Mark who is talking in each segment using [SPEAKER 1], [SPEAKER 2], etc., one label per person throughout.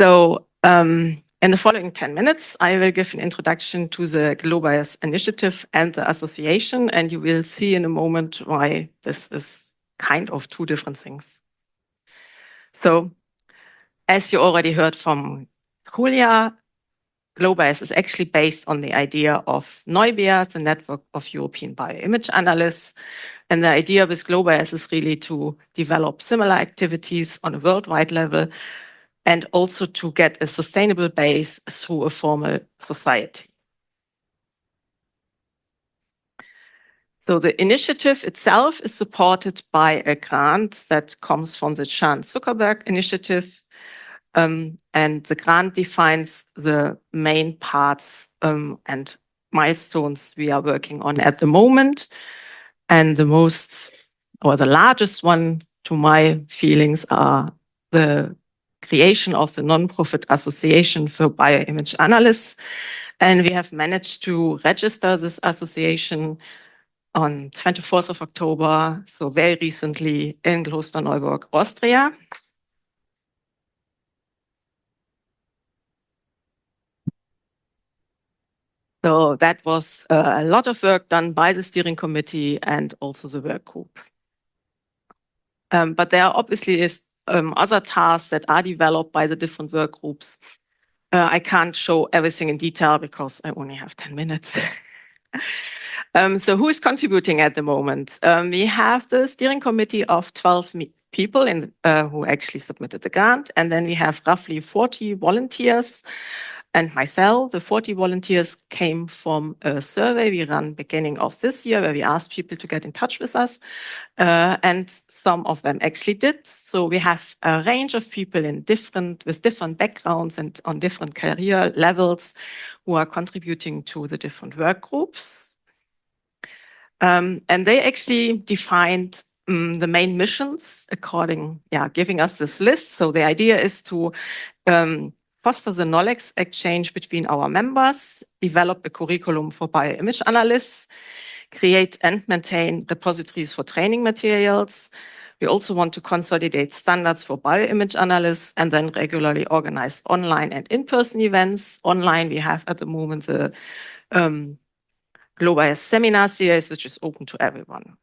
[SPEAKER 1] So in the following 10 minutes, I will give an introduction to the GloBIAS initiative and the association, and you will see in a moment why this is kind of two different things. So as you already heard from Julia, GloBIAS is actually based on the idea of GloBIAS, the network of European bioimage analysts. And the idea with GloBIAS is really to develop similar activities on a worldwide level and also to get a sustainable base through a formal society. So the initiative itself is supported by a grant that comes from the Chan Zuckerberg Initiative. And the grant defines the main parts and milestones we are working on at the moment. And the largest one, to my feelings, are the creation of the non-profit association for bioimage analysts. And we have managed to register this association on 24th of October, so very recently in Klosterneuburg, Austria. So that was a lot of work done by the steering committee and also the work group. But there are obviously other tasks that are developed by the different work groups. I can't show everything in detail because I only have 10 minutes. So who is contributing at the moment? We have the steering committee of 12 people who actually submitted the grant. And then we have roughly 40 volunteers and myself. The 40 volunteers came from a survey we ran beginning of this year where we asked people to get in touch with us. And some of them actually did. So we have a range of people with different backgrounds and on different career levels who are contributing to the different work groups. And they actually defined the main missions giving us this list. So the idea is to foster the knowledge exchange between our members, develop a curriculum for bioimage analysts, create and maintain repositories for training materials. We also want to consolidate standards for bioimage analysts and then regularly organize online and in-person events. Online, we have at the moment the GloBIAS seminar series, which is open to everyone.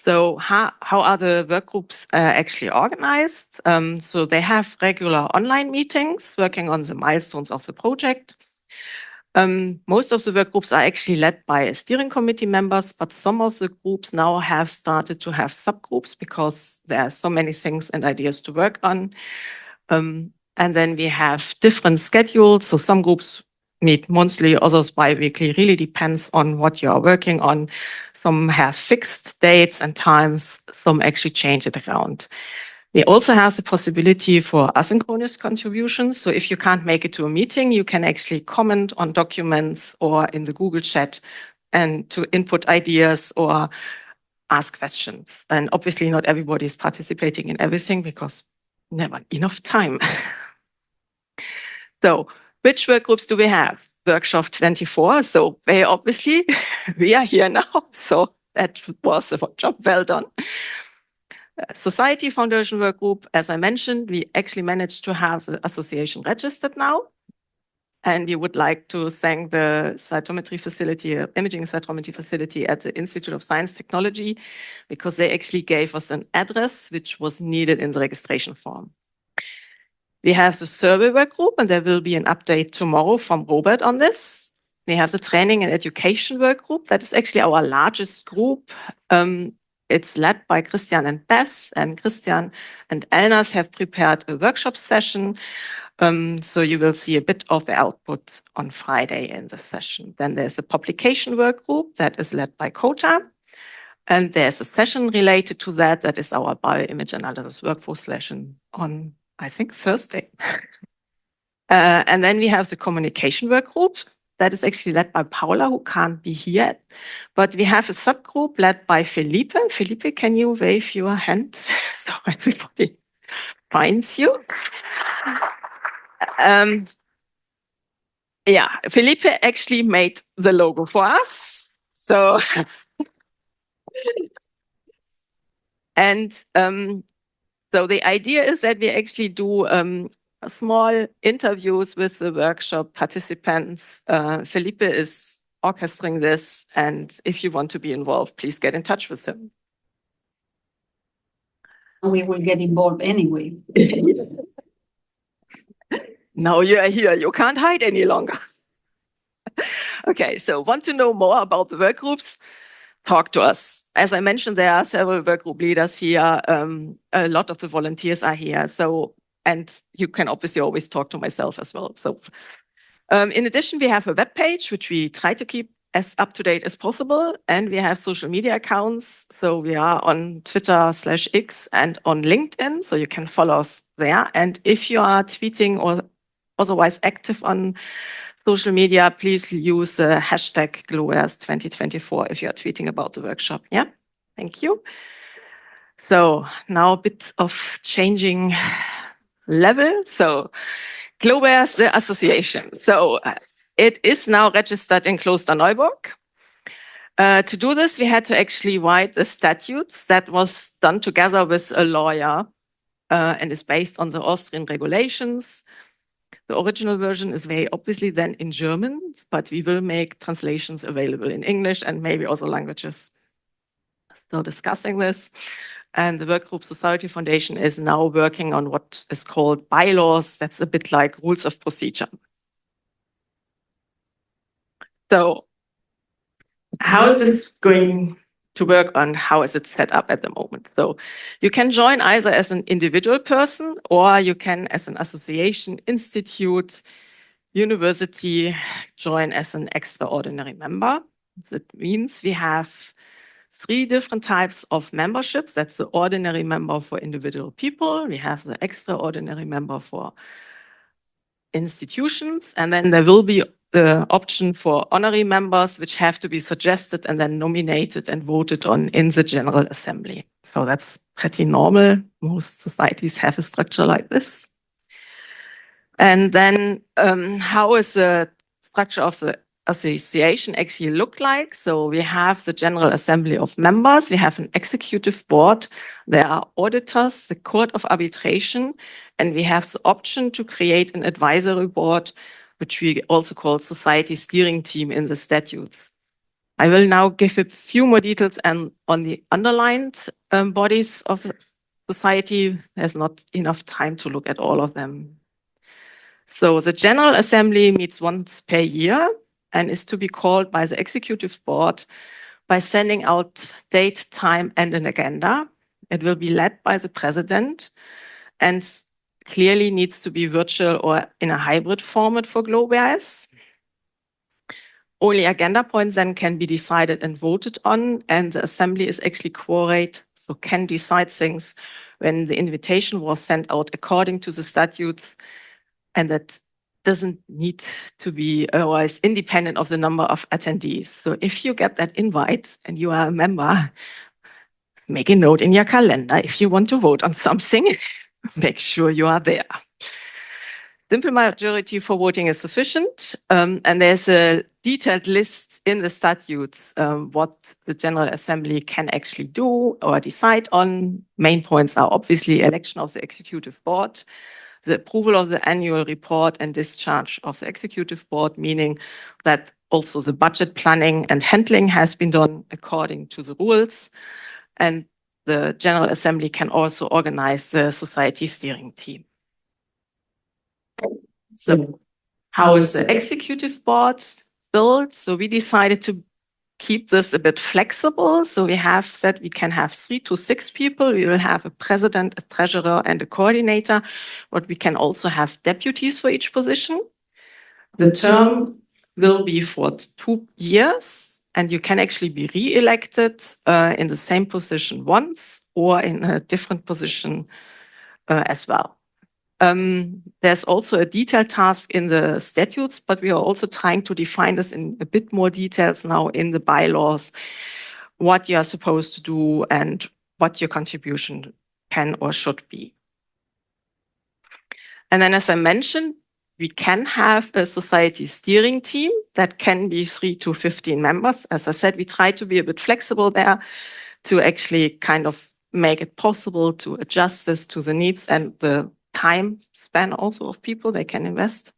[SPEAKER 1] So how are the work groups actually organized? So they have regular online meetings working on the milestones of the project. Most of the work groups are actually led by steering committee members, but some of the groups now have started to have subgroups because there are so many things and ideas to work on. And then we have different schedules. So some groups meet monthly, others bi-weekly, really depends on what you are working on. Some have fixed dates and times, some actually change it around. We also have the possibility for asynchronous contributions. So if you can't make it to a meeting, you can actually comment on documents or in the Google chat and to input ideas or ask questions. And obviously not everybody is participating in everything because never enough time. So which work groups do we have? Workshop 24. So very obviously we are here now. So that was a job well done. Society Foundation work group, as I mentioned, we actually managed to have the association registered now. And we would like to thank the cytometry facility, imaging cytometry facility at the Institute of Science Technology, because they actually gave us an address which was needed in the registration form. We have the survey work group, and there will be an update tomorrow from Robert on this. We have the training and education work group. That is actually our largest group. It's led by Christian and Bess, and Christian and Elnas have prepared a workshop session. So you will see a bit of the output on Friday in the session. Then there's a publication work group that is led by Kota. And there's a session related to that. That is our bioimage analysis workforce session on, I think, Thursday. And then we have the communication work group. That is actually led by Paula, who can't be here. But we have a subgroup led by Felipe. Felipe, can you wave your hand so everybody finds you? Yeah, Felipe actually made the logo for us. So, So the idea is that we actually do small interviews with the workshop participants. Felipe is orchestrating this, and if you want to be involved, please get in touch with him.
[SPEAKER 2] We will get involved anyway.
[SPEAKER 1] Now you are here, you can't hide any longer. Okay, so want to know more about the work groups? Talk to us. As I mentioned, there are several work group leaders here. A lot of the volunteers are here. So, and you can obviously always talk to myself as well. So, in addition, we have a web page, which we try to keep as up to date as possible. And we have social media accounts. So we are on Twitter/X and on LinkedIn. So you can follow us there. And if you are tweeting or otherwise active on social media, please use the hashtag GloBIAS 2024 if you are tweeting about the workshop. Yeah, thank you. So now a bit of changing level. So GloBIAS, the association. So it is now registered in Klosterneuburg. To do this, we had to actually write the statutes. That was done together with a lawyer and is based on the Austrian regulations. The original version is very obviously then in German, but we will make translations available in English and maybe other languages. Still discussing this. And the Workgroup Society Foundation is now working on what is called bylaws. That's a bit like rules of procedure. So how is this going to work on? How is it set up at the moment? So you can join either as an individual person or you can, as an association, institute, university, join as an extraordinary member. That means we have 3 different types of memberships. That's the ordinary member for individual people. We have the extraordinary member for institutions, and then there will be the option for honorary members, which have to be suggested and then nominated and voted on in the General Assembly. So that's pretty normal. Most societies have a structure like this. And then how is the structure of the association actually look like? So we have the General Assembly of members, we have an executive board, there are auditors, the Court of Arbitration, and we have the option to create an advisory board, which we also call Society Steering Team in the statutes. I will now give a few more details on the underlined bodies of the society. There's not enough time to look at all of them. So the General Assembly meets once per year and is to be called by the Executive Board by sending out date, time, and an agenda. It will be led by the President and clearly needs to be virtual or in a hybrid format for GloBIAS. Only agenda points then can be decided and voted on, and the Assembly is actually quorate, so can decide things when the invitation was sent out according to the statutes, and that doesn't need to be otherwise independent of the number of attendees. So if you get that invite and you are a member, make a note in your calendar. If you want to vote on something, make sure you are there. Simple majority for voting is sufficient, and there's a detailed list in the statutes what the General Assembly can actually do or decide on. Main points are obviously election of the Executive Board, the approval of the annual report and discharge of the Executive Board, meaning that also the budget planning and handling has been done according to the rules, and the General Assembly can also organize the Society Steering Team. So how is the Executive Board built? So we decided to keep this a bit flexible. So we have said we can have 3 to 6 people. We will have a president, a treasurer, and a coordinator, but we can also have deputies for each position. The term will be for 2 years, and you can actually be re-elected in the same position once or in a different position as well. There's also a detailed task in the statutes, but we are also trying to define this in a bit more details now in the bylaws, what you are supposed to do and what your contribution can or should be. And then, as I mentioned, we can have a society steering team that can be 3 to 15 members. As I said, we try to be a bit flexible there to actually kind of make it possible to adjust this to the needs and the time span also of people they can invest.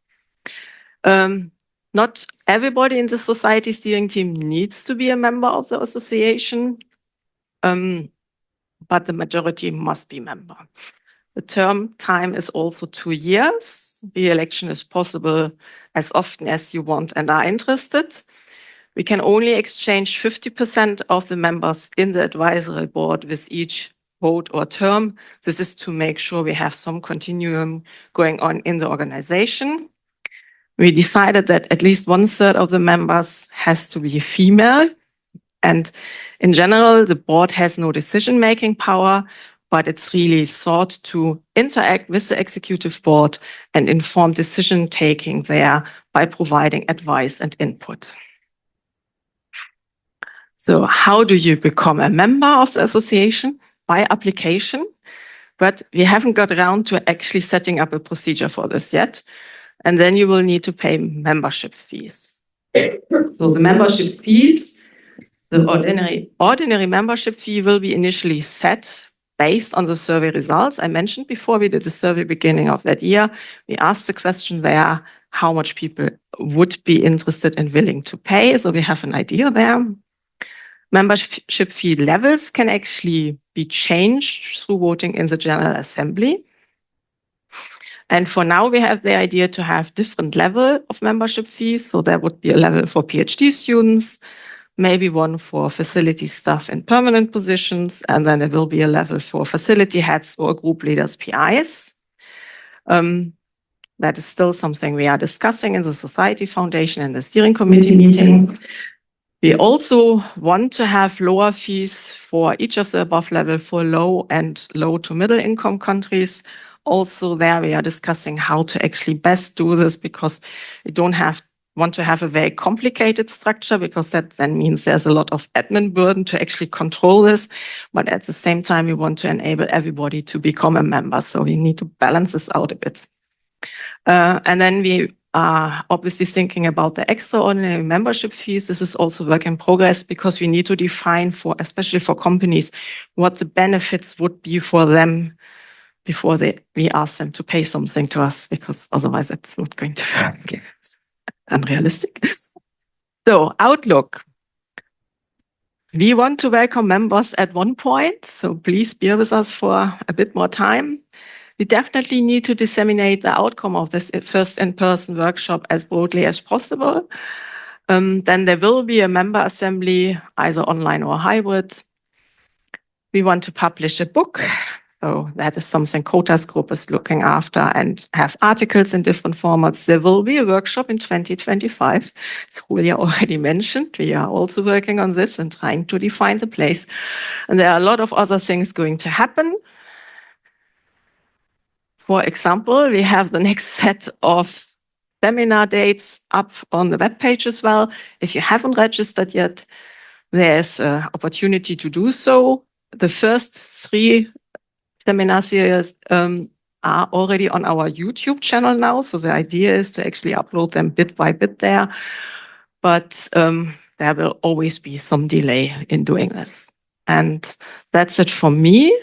[SPEAKER 1] Not everybody in the society steering team needs to be a member of the association, but the majority must be member. The term time is also 2 years. The election is possible as often as you want and are interested. We can only exchange 50% of the members in the advisory board with each vote or term. This is to make sure we have some continuum going on in the organization. We decided that at least 1/3 of the members has to be female. And in general, the board has no decision-making power, but it's really thought to interact with the executive board and inform decision-taking there by providing advice and input. So how do you become a member of the association? By application, but we haven't got around to actually setting up a procedure for this yet. And then you will need to pay membership fees. So the membership fees, the ordinary membership fee will be initially set based on the survey results. I mentioned before we did the survey beginning of that year. We asked the question there, how much people would be interested and willing to pay. So we have an idea there. Membership fee levels can actually be changed through voting in the General Assembly. And for now, we have the idea to have different level of membership fees. So there would be a level for PhD students, maybe one for facility staff in permanent positions, and then there will be a level for facility heads or group leaders, PIs. That is still something we are discussing in the Society Foundation and the steering committee meeting. We also want to have lower fees for each of the above level for low and low to middle income countries. Also there we are discussing how to actually best do this, because we don't want to have a very complicated structure, because that then means there's a lot of admin burden to actually control this. But at the same time, we want to enable everybody to become a member. So we need to balance this out a bit. And then we are obviously thinking about the extraordinary membership fees. This is also work in progress, because we need to define for, especially for companies, what the benefits would be for them before we ask them to pay something to us, because otherwise it's not going to work. It's unrealistic. So outlook. We want to welcome members at one point, so please bear with us for a bit more time. We definitely need to disseminate the outcome of this first in-person workshop as broadly as possible. Then there will be a member assembly, either online or hybrid. We want to publish a book. So that is something Kota's group is looking after, and have articles in different formats. There will be a workshop in 2025. As Julia already mentioned, we are also working on this and trying to define the place. And there are a lot of other things going to happen. For example, we have the next set of seminar dates up on the webpage as well. If you haven't registered yet, there's an opportunity to do so. The first 3 seminar series are already on our YouTube channel now. So the idea is to actually upload them bit by bit there. But there will always be some delay in doing this. And that's it for me.